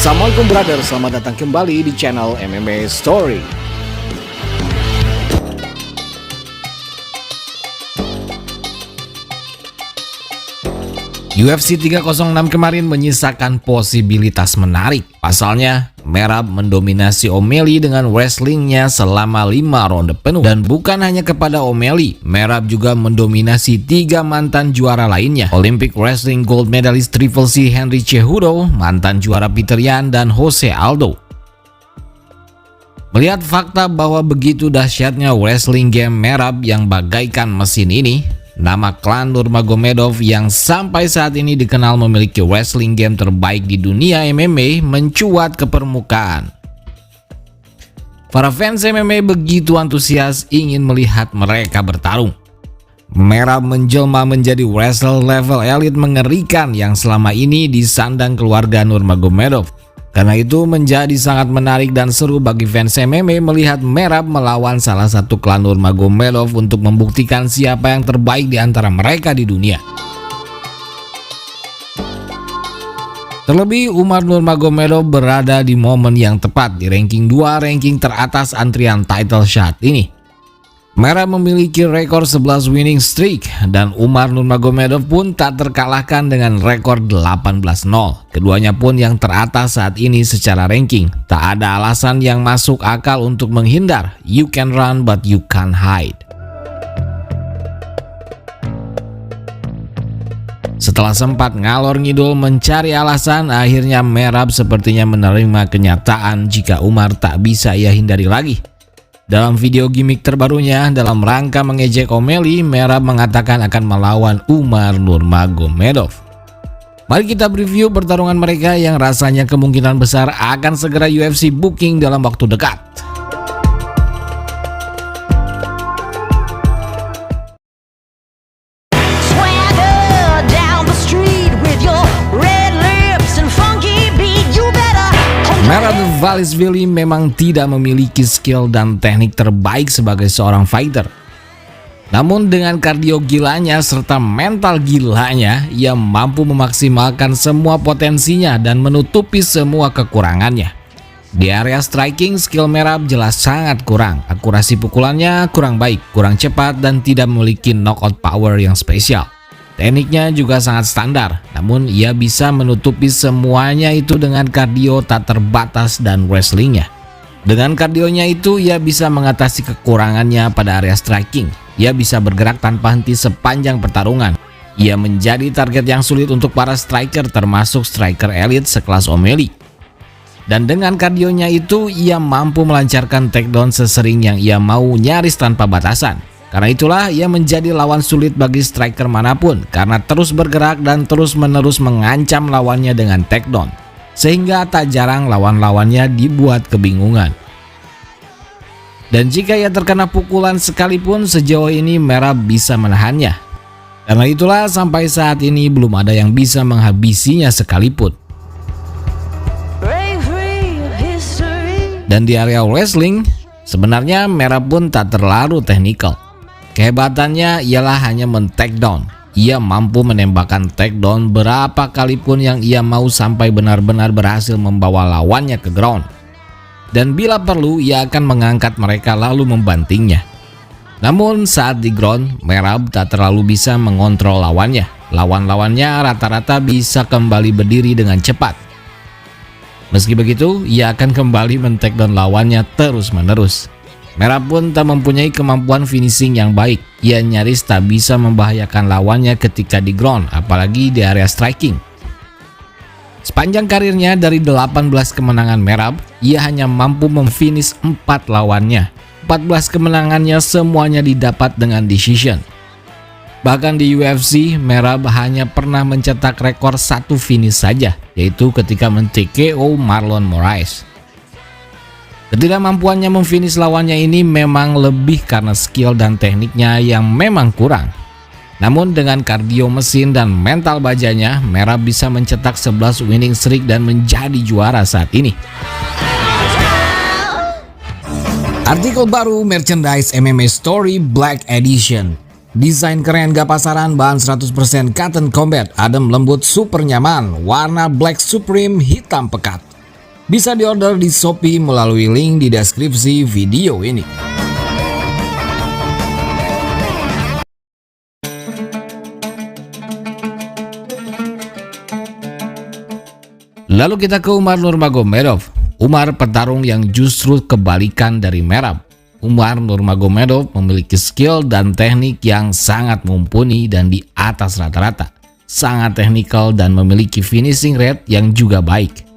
Assalamualaikum brother, selamat datang kembali di channel MMA Story. UFC 306 kemarin menyisakan posibilitas menarik. Pasalnya, Merab mendominasi O'Malley dengan wrestlingnya selama 5 ronde penuh. Dan bukan hanya kepada O'Malley, Merab juga mendominasi 3 mantan juara lainnya. Olympic Wrestling Gold Medalist Triple C Henry Cejudo, mantan juara Peter Yan, dan Jose Aldo. Melihat fakta bahwa begitu dahsyatnya wrestling game Merab yang bagaikan mesin ini, nama klan Nurmagomedov yang sampai saat ini dikenal memiliki wrestling game terbaik di dunia MMA mencuat ke permukaan. Para fans MMA begitu antusias ingin melihat mereka bertarung. Merab menjelma menjadi wrestler level elit mengerikan yang selama ini disandang keluarga Nurmagomedov. Karena itu menjadi sangat menarik dan seru bagi fans MMA melihat Merab melawan salah satu klan Nurmagomedov untuk membuktikan siapa yang terbaik di antara mereka di dunia. Terlebih Umar Nurmagomedov berada di momen yang tepat di ranking 2 ranking teratas antrian title shot ini. Merab memiliki rekor 11 winning streak dan Umar Nurmagomedov pun tak terkalahkan dengan rekor 18-0. Keduanya pun yang teratas saat ini secara ranking. Tak ada alasan yang masuk akal untuk menghindar. You can run but you can't hide. Setelah sempat ngalor ngidul mencari alasan, akhirnya Merab sepertinya menerima kenyataan jika Umar tak bisa ia hindari lagi. Dalam video gimmick terbarunya, dalam rangka mengejek O'Malley, Merab mengatakan akan melawan Umar Nurmagomedov. Mari kita preview pertarungan mereka yang rasanya kemungkinan besar akan segera UFC booking dalam waktu dekat. Merab Dvalishvili memang tidak memiliki skill dan teknik terbaik sebagai seorang fighter. Namun dengan kardio gilanya serta mental gilanya, ia mampu memaksimalkan semua potensinya dan menutupi semua kekurangannya. Di area striking, skill Merab jelas sangat kurang. Akurasi pukulannya kurang baik, kurang cepat, dan tidak memiliki knockout power yang spesial. Tekniknya juga sangat standar, namun ia bisa menutupi semuanya itu dengan kardio tak terbatas dan wrestlingnya. Dengan kardionya itu, ia bisa mengatasi kekurangannya pada area striking. Ia bisa bergerak tanpa henti sepanjang pertarungan. Ia menjadi target yang sulit untuk para striker termasuk striker elit sekelas O'Malley. Dan dengan kardionya itu, ia mampu melancarkan takedown sesering yang ia mau nyaris tanpa batasan. Karena itulah ia menjadi lawan sulit bagi striker manapun karena terus bergerak dan terus-menerus mengancam lawannya dengan takedown. Sehingga tak jarang lawan-lawannya dibuat kebingungan. Dan jika ia terkena pukulan sekalipun, sejauh ini Merab bisa menahannya. Karena itulah sampai saat ini belum ada yang bisa menghabisinya sekalipun. Dan di area wrestling, sebenarnya Merab pun tak terlalu teknikal. Kehebatannya ialah hanya men-takedown. Ia mampu menembakkan takedown berapa kali pun yang ia mau sampai benar-benar berhasil membawa lawannya ke ground. Dan bila perlu, ia akan mengangkat mereka lalu membantingnya. Namun saat di ground, Merab tak terlalu bisa mengontrol lawannya. Lawan-lawannya rata-rata bisa kembali berdiri dengan cepat. Meski begitu, ia akan kembali men-takedown lawannya terus-menerus. Merab pun tak mempunyai kemampuan finishing yang baik. Ia nyaris tak bisa membahayakan lawannya ketika di ground, apalagi di area striking. Sepanjang karirnya dari 18 kemenangan Merab, ia hanya mampu memfinish 4 lawannya. 14 kemenangannya semuanya didapat dengan decision. Bahkan di UFC, Merab hanya pernah mencetak rekor 1 finish saja, yaitu ketika men-TKO Marlon Moraes. Ketidakmampuannya memfinish lawannya ini memang lebih karena skill dan tekniknya yang memang kurang. Namun dengan kardio mesin dan mental bajanya, Merab bisa mencetak 11 winning streak dan menjadi juara saat ini. Artikel baru merchandise MMA Story Black Edition. Desain keren gak pasaran, bahan 100% cotton combat, adem lembut super nyaman, warna black supreme hitam pekat. Bisa diorder di Shopee melalui link di deskripsi video ini. Lalu kita ke Umar Nurmagomedov. Umar petarung yang justru kebalikan dari Merab. Umar Nurmagomedov memiliki skill dan teknik yang sangat mumpuni dan di atas rata-rata. Sangat teknikal dan memiliki finishing rate yang juga baik.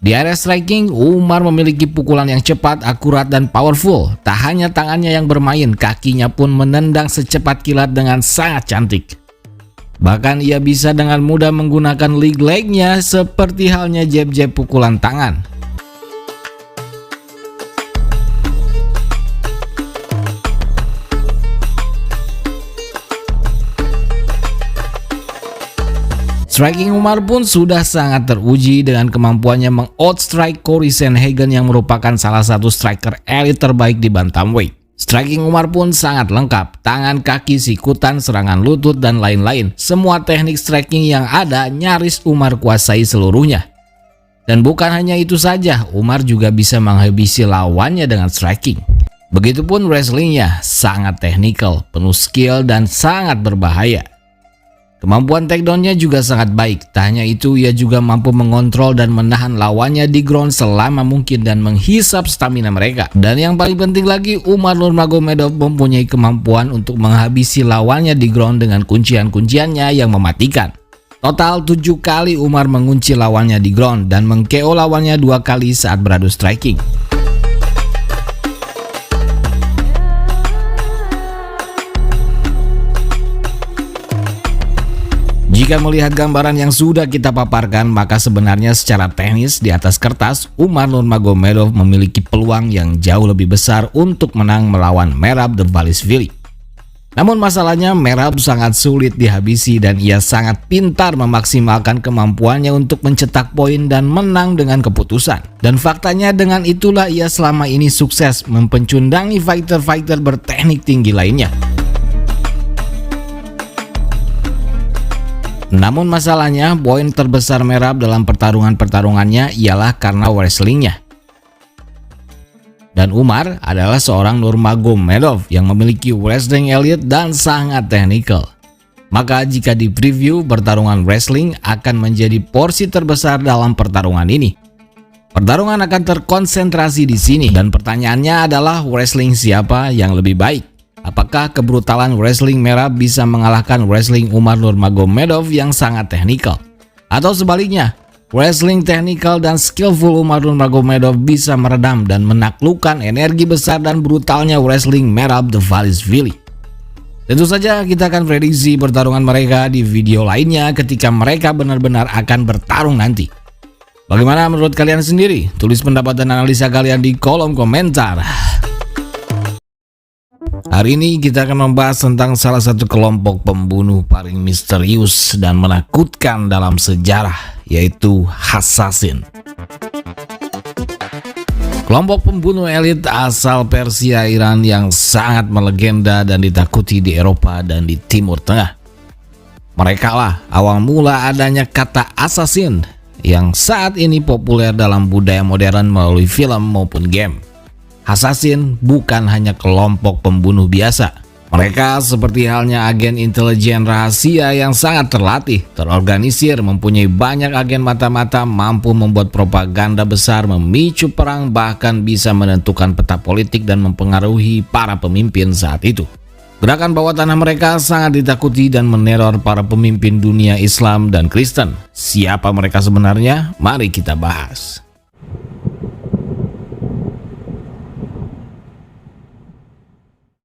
Di area striking, Umar memiliki pukulan yang cepat, akurat, dan powerful. Tak hanya tangannya yang bermain, kakinya pun menendang secepat kilat dengan sangat cantik. Bahkan ia bisa dengan mudah menggunakan leg-legnya seperti halnya jab-jab pukulan tangan. Striking Umar pun sudah sangat teruji dengan kemampuannya meng-outstrike Cory Sandhagen yang merupakan salah satu striker elit terbaik di bantamweight. Striking Umar pun sangat lengkap, tangan, kaki, sikutan, serangan lutut, dan lain-lain. Semua teknik striking yang ada nyaris Umar kuasai seluruhnya. Dan bukan hanya itu saja, Umar juga bisa menghabisi lawannya dengan striking. Begitupun wrestlingnya, sangat teknikal, penuh skill, dan sangat berbahaya. Kemampuan takedown-nya juga sangat baik. Tak hanya itu, ia juga mampu mengontrol dan menahan lawannya di ground selama mungkin dan menghisap stamina mereka. Dan yang paling penting lagi, Umar Nurmagomedov mempunyai kemampuan untuk menghabisi lawannya di ground dengan kuncian-kunciannya yang mematikan. Total 7 kali Umar mengunci lawannya di ground dan meng-KO lawannya 2 kali saat beradu striking. Jika melihat gambaran yang sudah kita paparkan, maka sebenarnya secara teknis di atas kertas, Umar Nurmagomedov memiliki peluang yang jauh lebih besar untuk menang melawan Merab Dvalishvili. Namun masalahnya, Merab sangat sulit dihabisi dan ia sangat pintar memaksimalkan kemampuannya untuk mencetak poin dan menang dengan keputusan. Dan faktanya dengan itulah ia selama ini sukses mempencundangi fighter-fighter berteknik tinggi lainnya. Namun masalahnya, poin terbesar Merab dalam pertarungannya ialah karena wrestlingnya. Dan Umar adalah seorang Nurmagomedov yang memiliki wrestling elite dan sangat teknikal. Maka jika di preview, pertarungan wrestling akan menjadi porsi terbesar dalam pertarungan ini. Pertarungan akan terkonsentrasi di sini dan pertanyaannya adalah wrestling siapa yang lebih baik? Apakah kebrutalan wrestling Merab bisa mengalahkan wrestling Umar Nurmagomedov yang sangat teknikal? Atau sebaliknya, wrestling teknikal dan skillful Umar Nurmagomedov bisa meredam dan menaklukkan energi besar dan brutalnya wrestling Merab Dvalishvili? Tentu saja kita akan prediksi pertarungan mereka di video lainnya ketika mereka benar-benar akan bertarung nanti. Bagaimana menurut kalian sendiri? Tulis pendapat dan analisa kalian di kolom komentar. Hari ini kita akan membahas tentang salah satu kelompok pembunuh paling misterius dan menakutkan dalam sejarah, yaitu Assassin. Kelompok pembunuh elit asal Persia Iran yang sangat melegenda dan ditakuti di Eropa dan di Timur Tengah. Mereka lah awal mula adanya kata assassin yang saat ini populer dalam budaya modern melalui film maupun game. Assassin bukan hanya kelompok pembunuh biasa. Mereka seperti halnya agen intelijen rahasia yang sangat terlatih, terorganisir, mempunyai banyak agen mata-mata, mampu membuat propaganda besar, memicu perang, bahkan bisa menentukan peta politik dan mempengaruhi para pemimpin saat itu. Gerakan bawah tanah mereka sangat ditakuti dan meneror para pemimpin dunia Islam dan Kristen. Siapa mereka sebenarnya? Mari kita bahas.